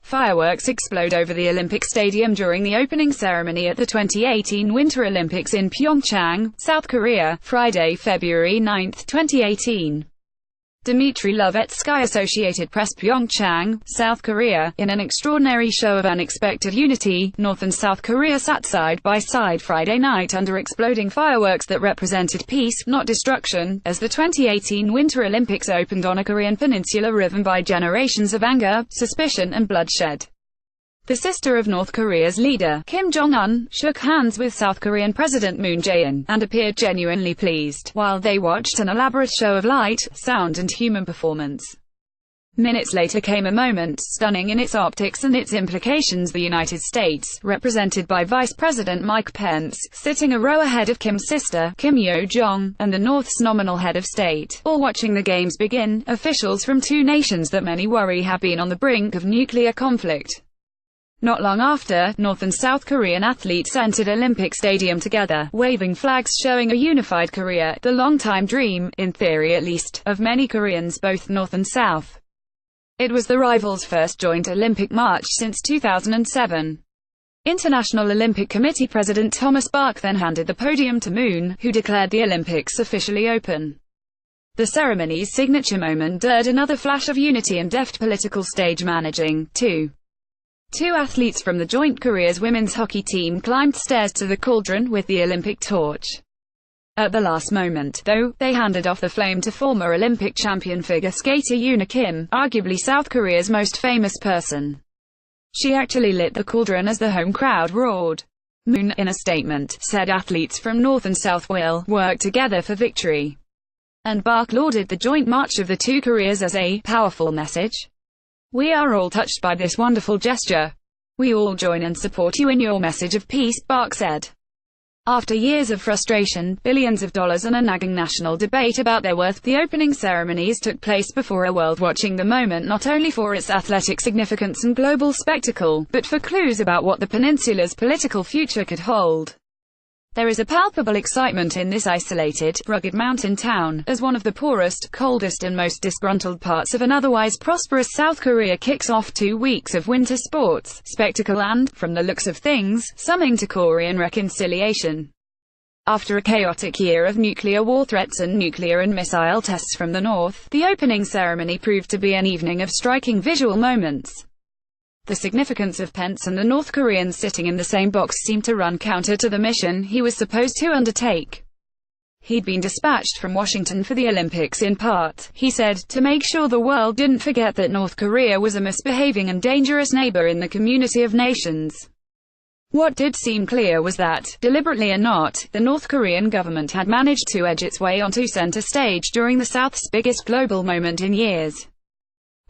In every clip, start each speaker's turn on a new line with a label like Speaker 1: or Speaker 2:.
Speaker 1: Fireworks explode over the Olympic Stadium during the opening ceremony at the 2018 Winter Olympics in Pyeongchang, South Korea, Friday, February 9, 2018. Dmitry Lovetsky, Associated Press, Pyeongchang, South Korea. In an extraordinary show of unexpected unity, North and South Korea sat side by side Friday night under exploding fireworks that represented peace, not destruction, as the 2018 Winter Olympics opened on a Korean peninsula riven by generations of anger, suspicion and bloodshed. The sister of North Korea's leader, Kim Jong-un, shook hands with South Korean President Moon Jae-in, and appeared genuinely pleased, while they watched an elaborate show of light, sound and human performance. Minutes later came a moment, stunning in its optics and its implications. The United States, represented by Vice President Mike Pence, sitting a row ahead of Kim's sister, Kim Yo-jong, and the North's nominal head of state, all watching the games begin, officials from two nations that many worry have been on the brink of nuclear conflict. Not long after, North and South Korean athletes entered Olympic Stadium together, waving flags showing a unified Korea, the long-time dream, in theory at least, of many Koreans both North and South. It was the rivals' first joint Olympic march since 2007. International Olympic Committee President Thomas Bach then handed the podium to Moon, who declared the Olympics officially open. The ceremony's signature moment dared another flash of unity and deft political stage managing. Two athletes from the joint Korea's women's hockey team climbed stairs to the cauldron with the Olympic torch. At the last moment, though, they handed off the flame to former Olympic champion figure skater Yoona Kim, arguably South Korea's most famous person. She actually lit the cauldron as the home crowd roared. Moon, in a statement, said athletes from North and South will work together for victory. And Bach lauded the joint march of the two Koreas as a powerful message. "We are all touched by this wonderful gesture. We all join and support you in your message of peace," Bach said. After years of frustration, billions of dollars and a nagging national debate about their worth, the opening ceremonies took place before a world watching the moment not only for its athletic significance and global spectacle, but for clues about what the peninsula's political future could hold. There is a palpable excitement in this isolated, rugged mountain town, as one of the poorest, coldest and most disgruntled parts of an otherwise prosperous South Korea kicks off 2 weeks of winter sports, spectacle and, from the looks of things, summing to Korean reconciliation. After a chaotic year of nuclear war threats and nuclear and missile tests from the North, the opening ceremony proved to be an evening of striking visual moments. The significance of Pence and the North Koreans sitting in the same box seemed to run counter to the mission he was supposed to undertake. He'd been dispatched from Washington for the Olympics in part, he said, to make sure the world didn't forget that North Korea was a misbehaving and dangerous neighbor in the community of nations. What did seem clear was that, deliberately or not, the North Korean government had managed to edge its way onto center stage during the South's biggest global moment in years.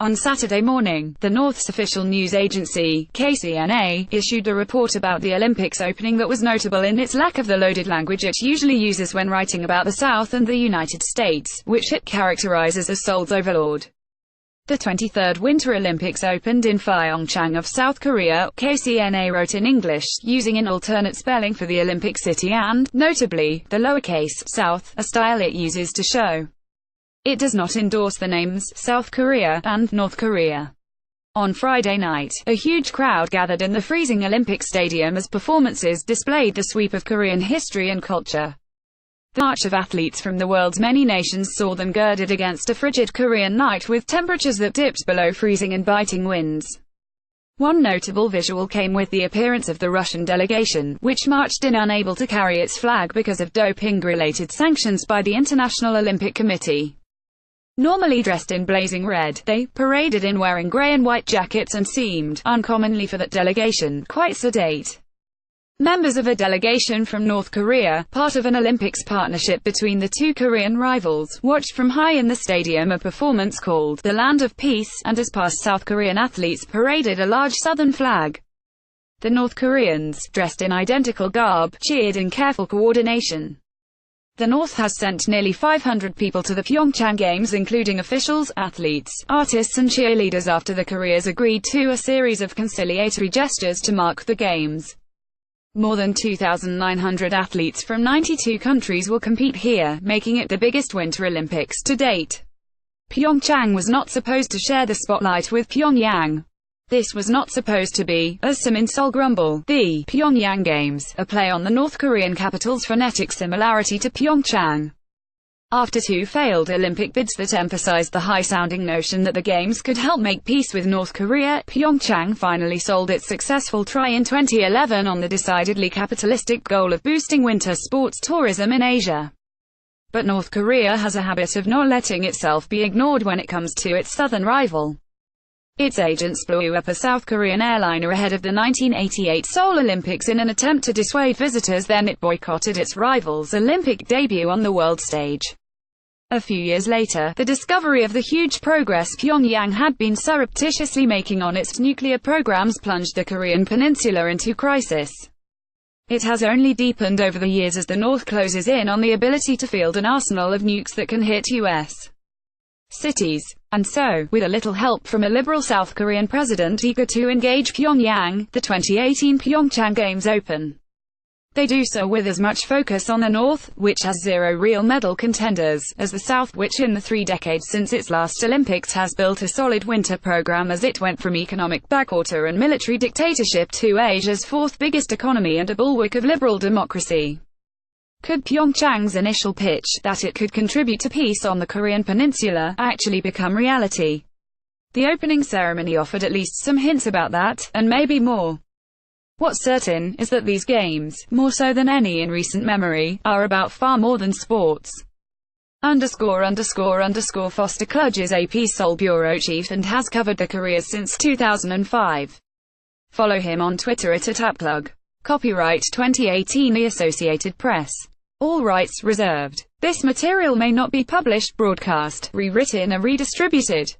Speaker 1: On Saturday morning, the North's official news agency, KCNA, issued a report about the Olympics opening that was notable in its lack of the loaded language it usually uses when writing about the South and the United States, which it characterizes as Seoul's overlord. The 23rd Winter Olympics opened in Pyeongchang of South Korea, KCNA wrote in English, using an alternate spelling for the Olympic city and, notably, the lowercase, South, a style it uses to show it does not endorse the names, South Korea, and North Korea. On Friday night, a huge crowd gathered in the freezing Olympic Stadium as performances displayed the sweep of Korean history and culture. The march of athletes from the world's many nations saw them girded against a frigid Korean night with temperatures that dipped below freezing and biting winds. One notable visual came with the appearance of the Russian delegation, which marched in unable to carry its flag because of doping-related sanctions by the International Olympic Committee. Normally dressed in blazing red, they paraded in wearing grey and white jackets and seemed, uncommonly for that delegation, quite sedate. Members of a delegation from North Korea, part of an Olympics partnership between the two Korean rivals, watched from high in the stadium a performance called "The Land of Peace," and as past South Korean athletes paraded a large southern flag. The North Koreans, dressed in identical garb, cheered in careful coordination. The North has sent nearly 500 people to the Pyeongchang Games, including officials, athletes, artists and cheerleaders, after the Koreas agreed to a series of conciliatory gestures to mark the Games. More than 2,900 athletes from 92 countries will compete here, making it the biggest Winter Olympics to date. Pyeongchang was not supposed to share the spotlight with Pyongyang. This was not supposed to be, as some in Seoul grumble, the Pyongyang Games, a play on the North Korean capital's phonetic similarity to Pyeongchang. After two failed Olympic bids that emphasized the high-sounding notion that the Games could help make peace with North Korea, Pyeongchang finally sold its successful try in 2011 on the decidedly capitalistic goal of boosting winter sports tourism in Asia. But North Korea has a habit of not letting itself be ignored when it comes to its southern rival. Its agents blew up a South Korean airliner ahead of the 1988 Seoul Olympics in an attempt to dissuade visitors, then it boycotted its rival's Olympic debut on the world stage. A few years later, the discovery of the huge progress Pyongyang had been surreptitiously making on its nuclear programs plunged the Korean peninsula into crisis. It has only deepened over the years as the North closes in on the ability to field an arsenal of nukes that can hit U.S. cities. And so, with a little help from a liberal South Korean president eager to engage Pyongyang, the 2018 Pyeongchang Games open. They do so with as much focus on the North, which has zero real medal contenders, as the South, which in the 3 decades since its last Olympics has built a solid winter program as it went from economic backwater and military dictatorship to Asia's 4th biggest economy and a bulwark of liberal democracy. Could Pyeongchang's initial pitch, that it could contribute to peace on the Korean peninsula, actually become reality? The opening ceremony offered at least some hints about that, and maybe more. What's certain is that these games, more so than any in recent memory, are about far more than sports. Foster Cludge is AP's Seoul bureau chief and has covered the Koreas since 2005. Follow him on Twitter at @APplug. Copyright 2018 The Associated Press. All rights reserved. This material may not be published, broadcast, rewritten or redistributed.